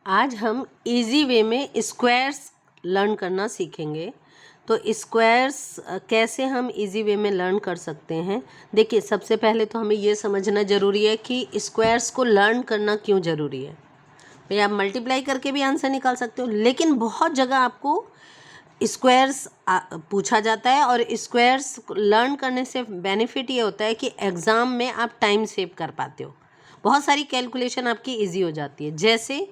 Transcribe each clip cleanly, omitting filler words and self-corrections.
आज हम easy way में स्क्वायर्स लर्न करना सीखेंगे। तो स्क्वायर्स कैसे हम इजी वे में लर्न कर सकते हैं। देखिए, सबसे पहले तो हमें ये समझना ज़रूरी है कि स्क्वायर्स को लर्न करना क्यों ज़रूरी है। भाई, आप मल्टीप्लाई करके भी आंसर निकाल सकते हो, लेकिन बहुत जगह आपको स्क्वायर्स पूछा जाता है और स्क्वायर्स लर्न करने से बेनिफिट ये होता है कि एग्ज़ाम में आप टाइम सेव कर पाते हो। बहुत सारी कैलकुलेशन आपकी इजी हो जाती है। जैसे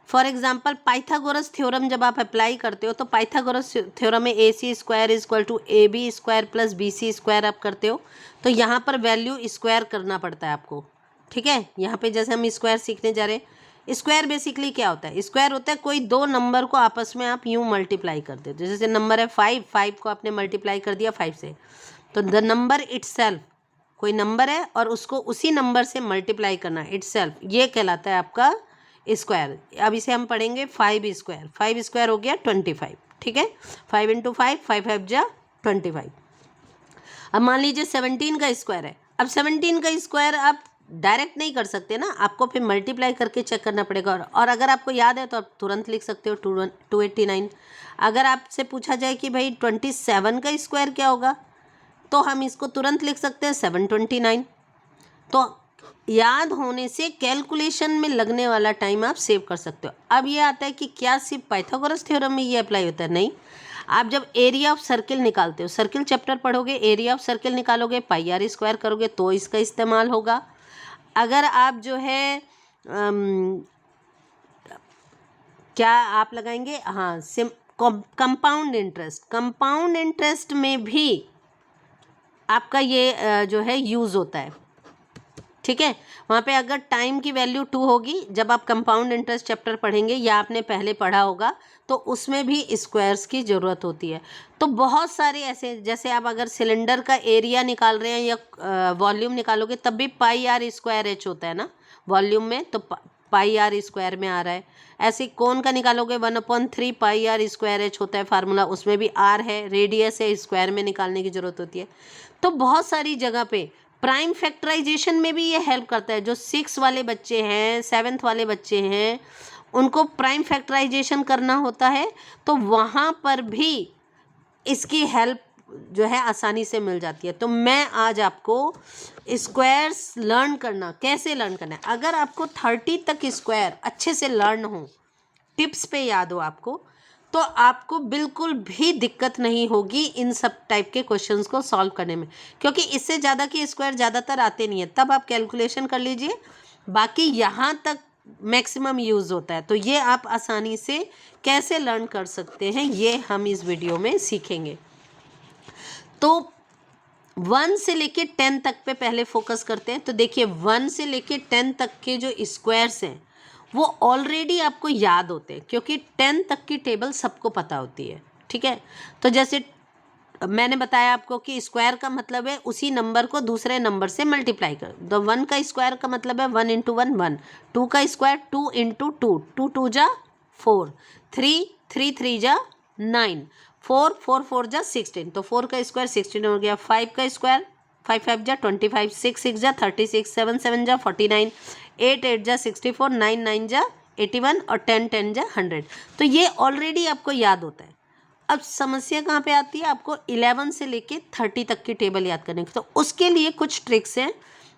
फॉर एग्जाम्पल पाइथागोरस थ्योरम जब आप अप्लाई करते हो तो पाइथागोरस थ्योरम में AC square is equal to AB square plus BC square आप करते हो, तो यहाँ पर वैल्यू स्क्वायर करना पड़ता है आपको। ठीक है, यहाँ पे जैसे हम स्क्वायर सीखने जा रहे हैं। स्क्वायर बेसिकली क्या होता है? स्क्वायर होता है कोई दो नंबर को आपस में आप यूँ मल्टीप्लाई कर देते हो। जैसे नंबर है 5 को आपने मल्टीप्लाई कर दिया 5 से, तो द नंबर इटसेल्फ, कोई नंबर है और उसको उसी नंबर से मल्टीप्लाई करना इटसेल्फ, ये कहलाता है आपका स्क्वायर। अब इसे हम पढ़ेंगे 5 स्क्वायर। 5 स्क्वायर हो गया 25। ठीक है, 5 इंटू 5, 5 जा 25। अब मान लीजिए 17 का स्क्वायर है। अब 17 का स्क्वायर आप डायरेक्ट नहीं कर सकते ना, आपको फिर मल्टीप्लाई करके चेक करना पड़ेगा। और अगर आपको याद है तो आप तुरंत लिख सकते हो 289। अगर आपसे पूछा जाए कि भाई 27 का स्क्वायर क्या होगा, तो हम इसको तुरंत लिख सकते हैं 729। तो याद होने से कैलकुलेशन में लगने वाला टाइम आप सेव कर सकते हो। अब ये आता है कि क्या सिर्फ पाइथागोरस थ्योरम में ये अप्लाई होता है? नहीं। आप जब एरिया ऑफ सर्किल निकालते हो, सर्किल चैप्टर पढ़ोगे, एरिया ऑफ सर्किल निकालोगे, पाई आर स्क्वायर करोगे तो इसका इस्तेमाल होगा। अगर आप जो है क्या आप लगाएंगे, हाँ, कंपाउंड इंटरेस्ट में भी आपका ये जो है यूज़ होता है। ठीक है, वहाँ पे अगर टाइम की वैल्यू 2 होगी, जब आप कंपाउंड इंटरेस्ट चैप्टर पढ़ेंगे या आपने पहले पढ़ा होगा, तो उसमें भी स्क्वायर्स की ज़रूरत होती है। तो बहुत सारे ऐसे, जैसे आप अगर सिलेंडर का एरिया निकाल रहे हैं या वॉल्यूम निकालोगे, तब भी पाई आर स्क्वायर एच होता है ना वॉल्यूम में, तो पाई आर स्क्वायर में आ रहा है। ऐसे कोन का निकालोगे 1/3 पाई आर स्क्वायर एच होता है फार्मूला, उसमें भी आर है, रेडियस है, स्क्वायर में निकालने की ज़रूरत होती है। तो बहुत सारी जगह पे प्राइम फैक्टराइजेशन में भी ये हेल्प करता है। जो 6 वाले बच्चे हैं, 7th वाले बच्चे हैं, उनको प्राइम फैक्टराइजेशन करना होता है, तो वहाँ पर भी इसकी हेल्प जो है आसानी से मिल जाती है। तो मैं आज आपको स्क्वायर्स लर्न करना, कैसे लर्न करना है, अगर आपको 30 तक स्क्वायर अच्छे से लर्न हो, टिप्स पे याद हो आपको, तो आपको बिल्कुल भी दिक्कत नहीं होगी इन सब टाइप के क्वेश्चंस को सॉल्व करने में, क्योंकि इससे ज़्यादा के स्क्वायर ज़्यादातर आते नहीं है। तब आप कैलकुलेशन कर लीजिए, बाकी यहाँ तक मैक्सिमम यूज़ होता है। तो ये आप आसानी से कैसे लर्न कर सकते हैं, ये हम इस वीडियो में सीखेंगे। तो 1 से लेके 10 तक पे पहले फोकस करते हैं। तो देखिए, 1 से लेके 10 तक के जो स्क्वायर्स हैं वो ऑलरेडी आपको याद होते हैं, क्योंकि 10 तक की टेबल सबको पता होती है। ठीक है, तो जैसे मैंने बताया आपको कि स्क्वायर का मतलब है उसी नंबर को दूसरे नंबर से मल्टीप्लाई कर। तो 1 का स्क्वायर का मतलब है 1 इंटू 1 1, 2 का स्क्वायर 2 इंटू 2, 2 2 जा 4, 3 3 3 जा 9, 4 4 4 जा 16, तो 4 का स्क्वायर 16 हो गया। 5 का स्क्वायर 5 5 जा 25, 6 6 जा 36, 7 7 जा 49, 8 8 जा 64, 9 9 जा 81 और 10 10 जा 100। तो ये ऑलरेडी आपको याद होता है। अब समस्या कहाँ पे आती है? आपको 11 से लेके 30 तक की टेबल याद करने की। तो उसके लिए कुछ ट्रिक्स हैं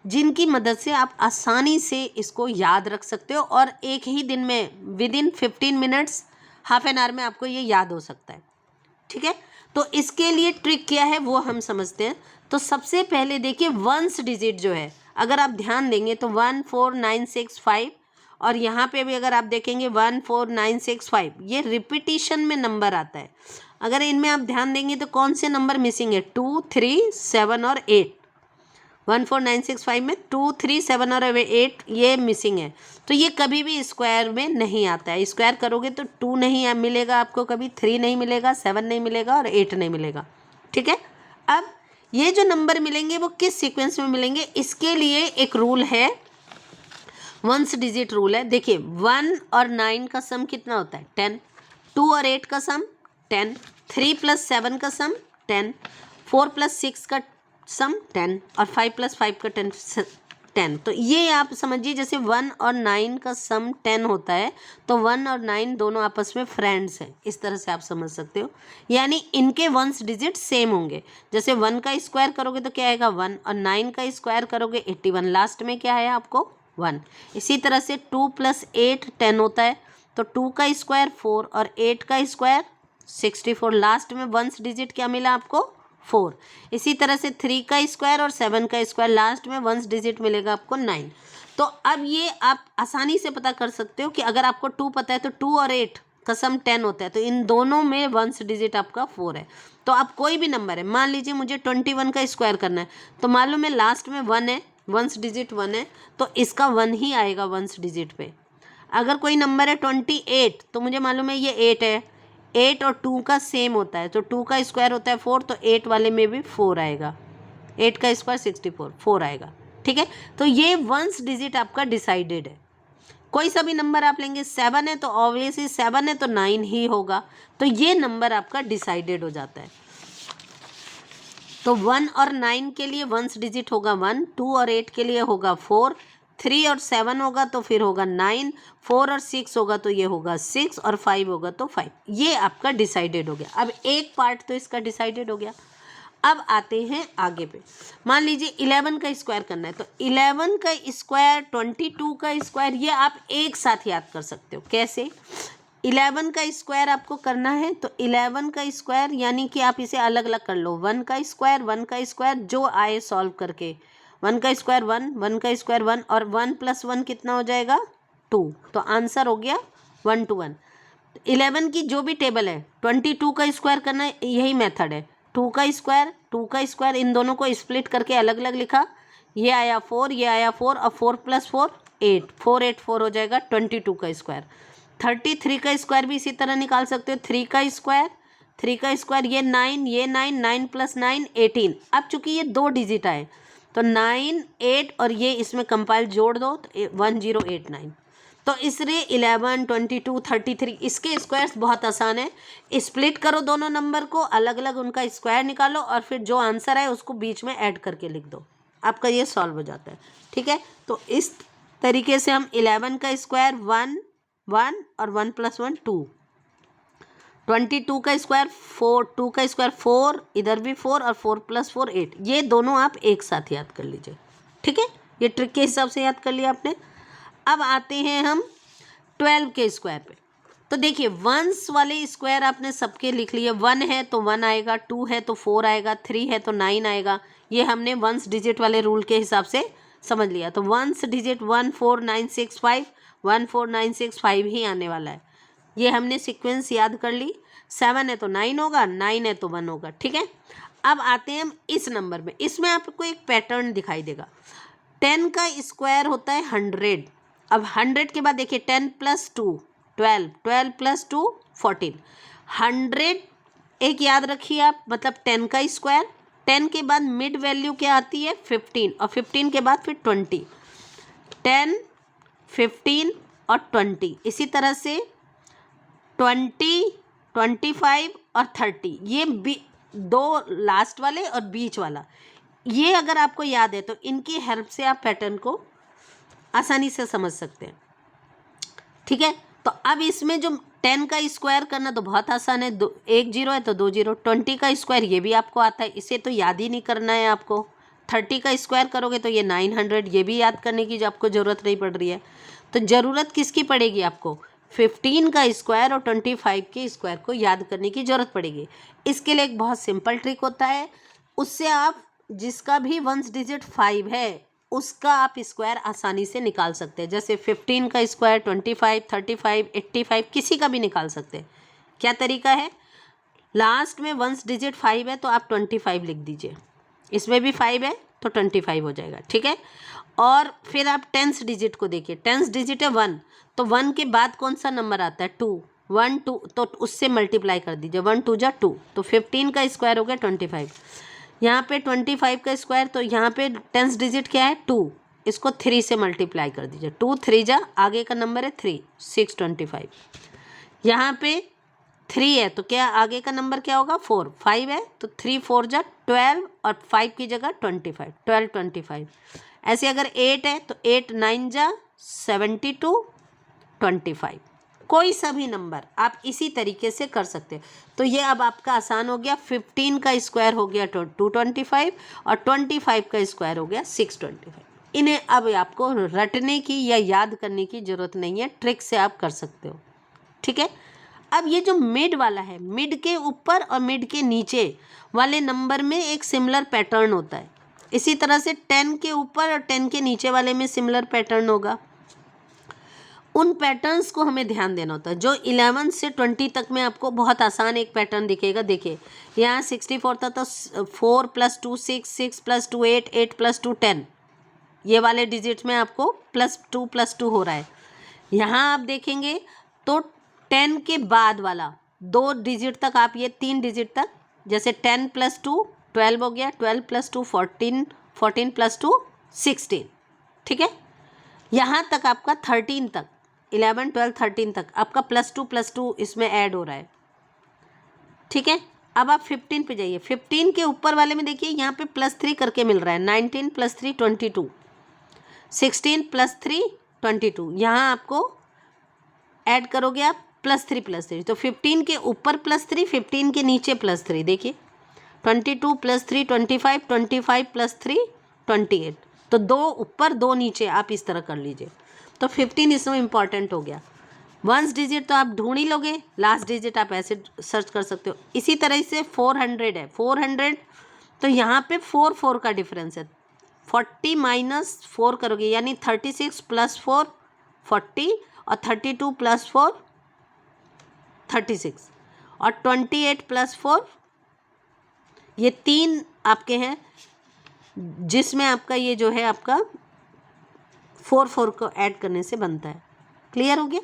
जिनकी मदद से आप आसानी से इसको याद रख सकते हो, और एक ही दिन में within 15 minutes, half an hour में आपको ये याद हो सकता है। ठीक है, तो इसके लिए ट्रिक क्या है वो हम समझते हैं। तो सबसे पहले देखिए, 1s डिजिट जो है, अगर आप ध्यान देंगे तो 1 4 9 6 5, और यहाँ पे भी अगर आप देखेंगे 1 4 9 6 5, ये रिपीटिशन में नंबर आता है। अगर इनमें आप ध्यान देंगे तो कौन से नंबर मिसिंग है? 2 3 7 और 8। 1 4 9 6 5 में 2 3 7 और 8 ये मिसिंग है। तो ये कभी भी स्क्वायर में नहीं आता है। स्क्वायर करोगे तो 2 नहीं मिलेगा आपको, कभी 3 नहीं मिलेगा, 7 नहीं मिलेगा और 8 नहीं मिलेगा। ठीक है, अब ये जो नंबर मिलेंगे वो किस सीक्वेंस में मिलेंगे, इसके लिए एक रूल है, 1s डिजिट रूल है। देखिए, 1 और 9 का सम कितना होता है? 10। 2 और 8 का सम 10। 3 प्लस 7 का सम 10। 4 प्लस 6 का सम 10 और 5 प्लस 5 का 10 10। तो ये आप समझिए जैसे 1 और 9 का सम 10 होता है, तो 1 और 9 दोनों आपस में फ्रेंड्स हैं, इस तरह से आप समझ सकते हो। यानी इनके वंस डिजिट सेम होंगे। जैसे 1 का स्क्वायर करोगे तो क्या आएगा 1, और 9 का स्क्वायर करोगे 81, लास्ट में क्या है आपको 1। इसी तरह से 2 + 8 10 होता है, तो 2 का स्क्वायर 4 और 8 का स्क्वायर 64, लास्ट में वंस डिजिट क्या मिला आपको 4। इसी तरह से 3 का स्क्वायर और 7 का स्क्वायर, लास्ट में वंस डिजिट मिलेगा आपको 9। तो अब ये आप आसानी से पता कर सकते हो कि अगर आपको 2 पता है तो 2 और 8 का सम 10 होता है, तो इन दोनों में वंस डिजिट आपका 4 है। तो आप कोई भी नंबर है, मान लीजिए मुझे 21 का स्क्वायर करना है, तो मालूम है लास्ट में 1 है, वंस डिजिट 1 है, तो इसका 1 ही आएगा वंस डिजिट पे। अगर कोई नंबर है 28, तो मुझे मालूम है ये 8 है, 8 और 2 का सेम होता है, तो 2 का स्क्वायर होता है 4, तो 8 वाले में भी 4 आएगा, 8 का स्क्वायर 64, 4 आएगा। ठीक है, तो ये वंस डिजिट आपका डिसाइडेड है। कोई सा भी नंबर आप लेंगे, 7 है तो ऑब्वियसली 7 है तो 9 ही होगा, तो ये नंबर आपका डिसाइडेड हो जाता है। तो 1 और 9 के लिए वंस डिजिट होगा 1, 2 और 8 के लिए होगा 4, 3 और 7 होगा तो फिर होगा 9, 4 और 6 होगा तो ये होगा 6, और 5 होगा तो 5। ये आपका डिसाइडेड हो गया। अब एक पार्ट तो इसका डिसाइडेड हो गया। अब आते हैं आगे पे। मान लीजिए 11 का स्क्वायर करना है, तो 11 का स्क्वायर, 22 का स्क्वायर, ये आप एक साथ याद कर सकते हो। कैसे? 11 का स्क्वायर आपको करना है, तो 11 का स्क्वायर यानी कि आप इसे अलग अलग कर लो। 1 का स्क्वायर, 1 का स्क्वायर जो आए सॉल्व करके, 1 का स्क्वायर 1, 1 का स्क्वायर 1, और 1 + 1 कितना हो जाएगा 2। तो आंसर हो गया 1 to 1। 11 की जो भी टेबल है, 22 का स्क्वायर करना है, यही मेथड है। 2 का स्क्वायर, 2 का स्क्वायर, इन दोनों को स्प्लिट करके अलग अलग लिखा, ये आया 4, ये आया 4, और 4 + 4 8, 4 8 4 हो जाएगा 22 का स्क्वायर। 33 का स्क्वायर भी इसी तरह निकाल सकते हो। 3 का स्क्वायर, 3 का स्क्वायर, ये 9, ये 9, 9 + 9 18। अब चूंकि ये 2 डिजिट आए, तो 9 8 और ये इसमें कंपाइल जोड़ दो तो 1089। तो इसलिए 11 22 33 इसके स्क्वायर्स बहुत आसान है। स्प्लिट करो दोनों नंबर को, अलग अलग उनका स्क्वायर निकालो, और फिर जो आंसर है उसको बीच में ऐड करके लिख दो, आपका ये सॉल्व हो जाता है। ठीक है, तो इस तरीके से हम 11 का स्क्वायर 1 1 और 1 + 1 2, 22 का स्क्वायर 4, 2 का स्क्वायर 4, इधर भी 4, और 4 + 4 8, ये दोनों आप एक साथ याद कर लीजिए। ठीक है, ये ट्रिक के हिसाब से याद कर लिया आपने। अब आते हैं हम 12 के स्क्वायर पे। तो देखिए वंस वाले स्क्वायर आपने सबके लिख लिए। 1 है तो 1 आएगा, 2 है तो 4 आएगा, 3 है तो 9 आएगा। ये हमने वंस डिजिट वाले रूल के हिसाब से समझ लिया। तो वंस डिजिट 14965, 14965 ही आने वाला है। ये हमने सीक्वेंस याद कर ली। 7 है तो 9 होगा, 9 है तो 1 होगा। ठीक है, अब आते हैं हम इस नंबर में। इसमें आपको एक पैटर्न दिखाई देगा। 10 का स्क्वायर होता है 100। अब 100 के बाद देखिए 10 + 2 12, 12 + 2 14, 100 एक याद रखिए आप, मतलब 10 का स्क्वायर। 10 के बाद मिड वैल्यू क्या आती है 15, और 15 के बाद फिर 20, 10 15 और 20। इसी तरह से 20 25 और 30, ये दो लास्ट वाले और बीच वाला, ये अगर आपको याद है तो इनकी हेल्प से आप पैटर्न को आसानी से समझ सकते हैं। ठीक है, तो अब इसमें जो 10 का स्क्वायर करना तो बहुत आसान है। 1 0 है तो 2 0। 20 का स्क्वायर ये भी आपको आता है, इसे तो याद ही नहीं करना है आपको। 30 का स्क्वायर करोगे तो ये 900, ये भी याद करने की जो आपको ज़रूरत नहीं पड़ रही है। तो ज़रूरत किसकी पड़ेगी आपको? 15 का स्क्वायर और 25 के स्क्वायर को याद करने की ज़रूरत पड़ेगी। इसके लिए एक बहुत सिंपल ट्रिक होता है, उससे आप जिसका भी वंस डिजिट 5 है उसका आप स्क्वायर आसानी से निकाल सकते हैं। जैसे 15 का स्क्वायर 25, 35, 85 किसी का भी निकाल सकते हैं। क्या तरीका है? लास्ट में वंस डिजिट 5 है तो आप 25 लिख दीजिए, इसमें भी 5 है तो 25 हो जाएगा। ठीक है, और फिर आप 10th डिजिट को देखिए। 10th डिजिट है 1, तो 1 के बाद कौन सा नंबर आता है 2, 1 2, तो उससे मल्टीप्लाई कर दीजिए। 1 2 जा 2, तो 15 का स्क्वायर हो गया 25। यहाँ पे 25 का स्क्वायर, तो यहाँ पे 10th डिजिट क्या है 2, इसको 3 से मल्टीप्लाई कर दीजिए। 2 3 जा, आगे का नंबर है 3, 625। यहाँ पे 3 है तो क्या आगे का नंबर क्या होगा 4, 5 है तो 3 4 जा 12, और 5 की जगह 25, 12 25। ऐसे अगर 8 है तो 8 9 जा 72 25, कोई सा भी नंबर आप इसी तरीके से कर सकते हैं। तो ये अब आपका आसान हो गया। 15 का स्क्वायर हो गया 225 और 25 का स्क्वायर हो गया 625। इन्हें अब आपको रटने की या याद करने की ज़रूरत नहीं है, ट्रिक से आप कर सकते हो। ठीक है। अब ये जो मिड वाला है, मिड के ऊपर और मिड के नीचे वाले नंबर में एक सिमिलर पैटर्न होता है। इसी तरह से 10 के ऊपर और 10 के नीचे वाले में सिमिलर पैटर्न होगा। उन पैटर्न्स को हमें ध्यान देना होता है। जो 11 से 20 तक में आपको बहुत आसान एक पैटर्न दिखेगा। देखिए यहाँ 64 था तो 4 + 2 6, 6 + 2 8, 8 + 2 10, ये वाले डिजिट्स में आपको +2 +2 हो रहा है। यहाँ आप देखेंगे तो 10 के बाद वाला 2 डिजिट तक आप ये 3 डिजिट तक, जैसे 10 + 2 12 हो गया, 12 + 2 14, 14 + 2 16। ठीक है। यहाँ तक आपका 13 तक 11 12 13 तक आपका +2 +2 इसमें ऐड हो रहा है। ठीक है। अब आप 15 पे जाइए। 15 के ऊपर वाले में देखिए यहाँ पे +3 करके मिल रहा है। 19 + 3 22, 16 + 3 22, यहाँ आपको ऐड करोगे आप +3 +3, तो 15 के ऊपर +3, 15 के नीचे +3। देखिए 22 + 3 25, 25 + 3 28, तो 2 ऊपर 2 नीचे आप इस तरह कर लीजिए। तो 15 इसमें इंपॉर्टेंट हो गया। वंस डिजिट तो आप ढूंढ ही लोगे, लास्ट डिजिट आप ऐसे सर्च कर सकते हो। इसी तरह से 400 है, 400 तो यहाँ पे 4 4 का डिफरेंस है। 40 - 4 करोगे यानी 36 + 4 40 और 32 + 4 36 और 28 + 4, ये 3 आपके हैं जिसमें आपका ये जो है आपका 4 4 को ऐड करने से बनता है। क्लियर हो गया?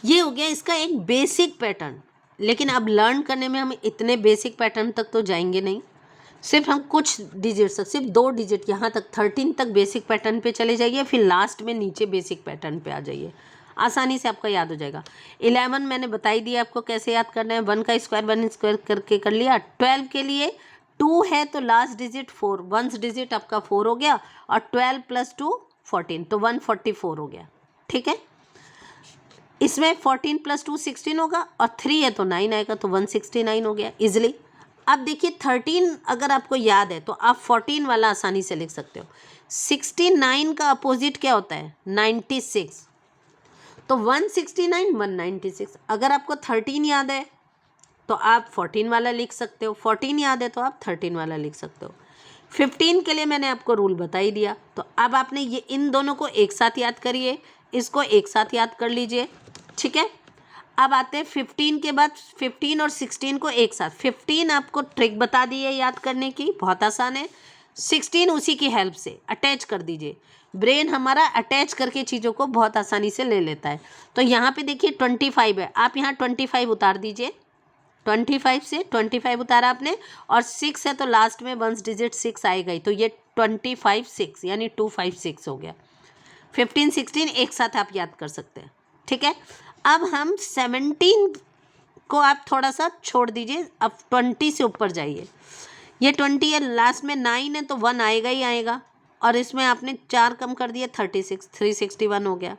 ये हो गया इसका एक बेसिक पैटर्न। लेकिन अब लर्न करने में हम इतने बेसिक पैटर्न तक तो जाएंगे नहीं, सिर्फ हम कुछ डिजिट तक, सिर्फ 2 डिजिट यहाँ तक 13 तक बेसिक पैटर्न पे चले जाइए, फिर लास्ट में नीचे बेसिक पैटर्न पे आ जाइए, आसानी से आपका याद हो जाएगा। 11 मैंने बताई दिया आपको कैसे याद करना है। 1 का स्क्वायर 1 स्क्वायर करके कर लिया। 12 के लिए 2 है तो लास्ट डिजिट 4, वंस डिजिट आपका 4 हो गया और 12 + 2 14, तो 144 हो गया। ठीक है। इसमें 14 + 2 16 होगा और 3 है तो 9 आएगा, तो 169 हो गया इजिली। अब देखिए 13 अगर आपको याद है तो आप 14 वाला आसानी से लिख सकते हो। 69 का अपोजिट क्या होता है? 96, तो 169 196। अगर आपको 13 याद है तो आप 14 वाला लिख सकते हो, 14 याद है तो आप 13 वाला लिख सकते हो। 15 के लिए मैंने आपको रूल बता ही दिया, तो अब आपने ये इन दोनों को एक साथ याद करिए, इसको एक साथ याद कर लीजिए। ठीक है। अब आते हैं 15 के बाद 15 और 16 को एक साथ। 15 आपको ट्रिक बता दी है याद करने की, बहुत आसान है। 16 उसी की हेल्प से अटैच कर दीजिए। ब्रेन हमारा अटैच करके चीज़ों को बहुत आसानी से ले लेता है। तो यहाँ पे देखिए 25 है, आप यहाँ 25 उतार दीजिए। 25 से 25 उतारा आपने और 6 है तो लास्ट में वंस डिजिट 6 आएगा ही, तो ये 25 6 यानी 256 हो गया। 15 16 एक साथ आप याद कर सकते हैं। ठीक है। अब हम 17 को आप थोड़ा सा छोड़ दीजिए, अब 20 से ऊपर जाइए। ये 20 है, लास्ट में 9 है तो 1 आएगा ही आएगा और इसमें आपने 4 कम कर दिया 36, 361 हो गया।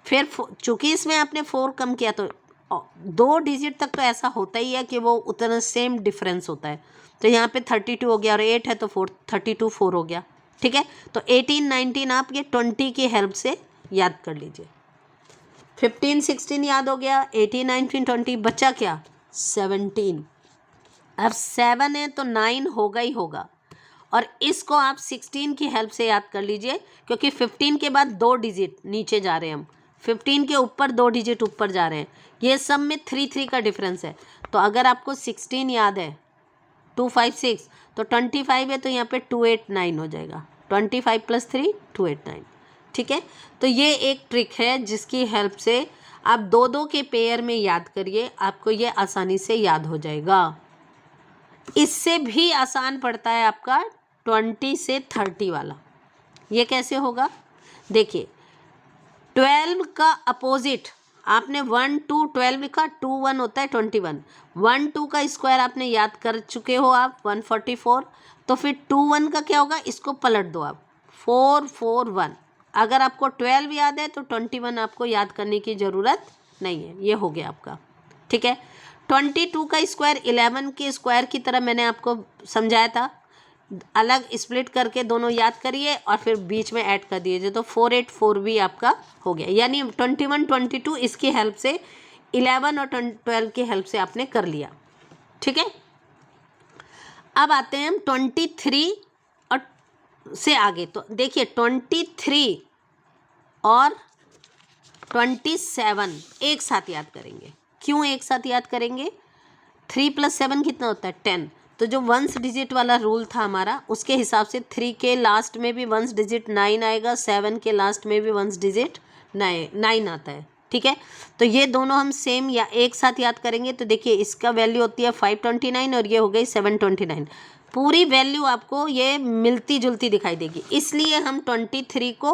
फिर चूँकि इसमें आपने 4 कम किया तो 2 डिजिट तक तो ऐसा होता ही है कि वो उतना सेम डिफरेंस होता है, तो यहाँ पे 32 हो गया और 8 है तो 32 4 हो गया। ठीक है। तो 18 19 आप ये 20 की हेल्प से याद कर लीजिए। 15 16 याद हो गया, 18 19 20 बचा क्या? 17। अब 7 है तो 9 होगा ही होगा और इसको आप 16 की हेल्प से याद कर लीजिए, क्योंकि 15 के बाद 2 डिजिट नीचे जा रहे हैं हम, 15 के ऊपर 2 डिजिट ऊपर जा रहे हैं। ये सब में 3 3 का डिफरेंस है। तो अगर आपको 16 याद है 256, तो 25 है तो यहाँ पे 289 हो जाएगा। 25 + 3 289। ठीक है। तो ये एक ट्रिक है जिसकी हेल्प से आप 2 के पेयर में याद करिए, आपको ये आसानी से याद हो जाएगा। इससे भी आसान पड़ता है आपका 20 से 30 वाला। ये कैसे होगा? देखिए 12 का अपोजिट आपने 1 2 12 लिखा, 2 1 होता है 21, 1 2 का स्क्वायर आपने याद कर चुके हो आप 144, तो फिर 2 1 का क्या होगा? इसको पलट दो आप, 441। अगर आपको 12 याद है तो 21 आपको याद करने की ज़रूरत नहीं है। ये हो गया आपका, ठीक है। 22 का स्क्वायर 11 के स्क्वायर की तरह मैंने आपको समझाया था, अलग स्प्लिट करके दोनों याद करिए और फिर बीच में ऐड कर दीजिए, तो 484 भी आपका हो गया। यानी 21, 22 इसकी हेल्प से, 11 और 12 की हेल्प से आपने कर लिया, ठीक है। अब आते हैं हम 23 और से आगे। तो देखिए 23 और 27 एक साथ याद करेंगे। क्यों एक साथ याद करेंगे? 3 + 7 कितना होता है? 10। तो जो वंस डिजिट वाला रूल था हमारा, उसके हिसाब से 3 के लास्ट में भी वंस डिजिट 9 आएगा, 7 के लास्ट में भी वंस डिजिट 9 आता है, ठीक है। तो ये दोनों हम सेम या एक साथ याद करेंगे। तो देखिए इसका वैल्यू होती है 529 और ये हो गई 729। पूरी वैल्यू आपको ये मिलती जुलती दिखाई देगी, इसलिए हम 23 को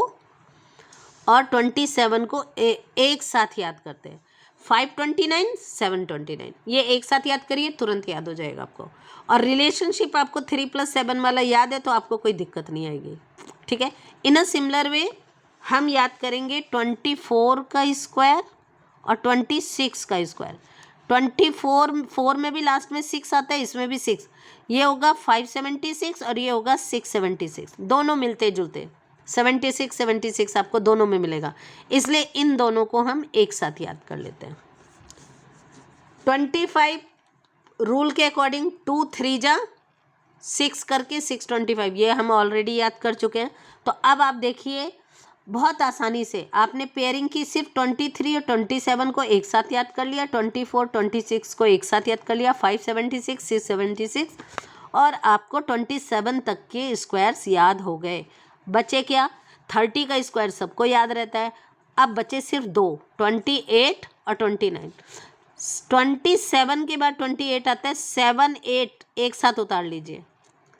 और 27 को एक साथ याद करते हैं। 529, 729 ये एक साथ याद करिए, तुरंत याद हो जाएगा आपको। और रिलेशनशिप आपको 3 + 7 वाला याद है तो आपको कोई दिक्कत नहीं आएगी, ठीक है। इन अ सिमिलर वे हम याद करेंगे 24 का स्क्वायर और 26 का स्क्वायर। 4 में भी लास्ट में 6 आता है, इसमें भी 6। ये होगा 576 और ये होगा 676, दोनों मिलते जुलते। 76 आपको दोनों में मिलेगा, इसलिए इन दोनों को हम एक साथ याद कर लेते हैं। 25 रूल के अकॉर्डिंग 2 3 जा 6 करके 625, ये हम ऑलरेडी याद कर चुके हैं। तो अब आप देखिए बहुत आसानी से आपने पेयरिंग की, सिर्फ 23 और 27 को एक साथ याद कर लिया, 24 26 को एक साथ याद कर लिया, 576 676 और आपको 27 तक के स्क्वायर्स याद हो गए। बचे क्या? 30 का स्क्वायर सबको याद रहता है। अब बचे सिर्फ दो, 28 और 29। 27 के बाद 28 आता है, 7 8 एक साथ उतार लीजिए,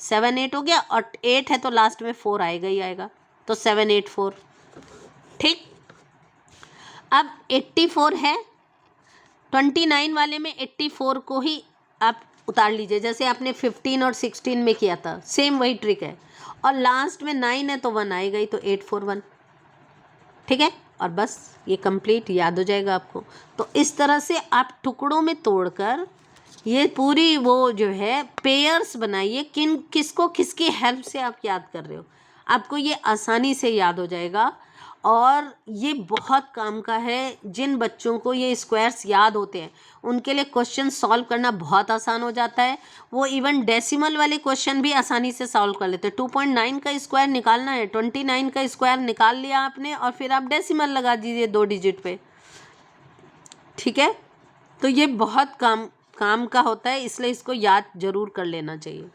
7 8 हो गया और 8 है तो लास्ट में 4 आएगा ही आएगा, तो 784, ठीक। अब 84 है, 29 वाले में 84 को ही आप उतार लीजिए, जैसे आपने 15 और 16 में किया था, सेम वही ट्रिक है। और लास्ट में 9 है तो 1 आएगा ही, तो 841, ठीक है। और बस ये कंप्लीट याद हो जाएगा आपको। तो इस तरह से आप टुकड़ों में तोड़कर ये पूरी वो जो है पेयर्स बनाइए, किसको किसकी हेल्प से आप याद कर रहे हो, आपको ये आसानी से याद हो जाएगा। और ये बहुत काम का है। जिन बच्चों को ये स्क्वायर्स याद होते हैं उनके लिए क्वेश्चन सॉल्व करना बहुत आसान हो जाता है। वो इवन डेसिमल वाले क्वेश्चन भी आसानी से सॉल्व कर लेते हैं। 2.9 का स्क्वायर निकालना है, 29 का स्क्वायर निकाल लिया आपने और फिर आप डेसिमल लगा दीजिए 2 डिजिट पे, ठीक है। तो ये बहुत काम का होता है, इसलिए इसको याद जरूर कर लेना चाहिए।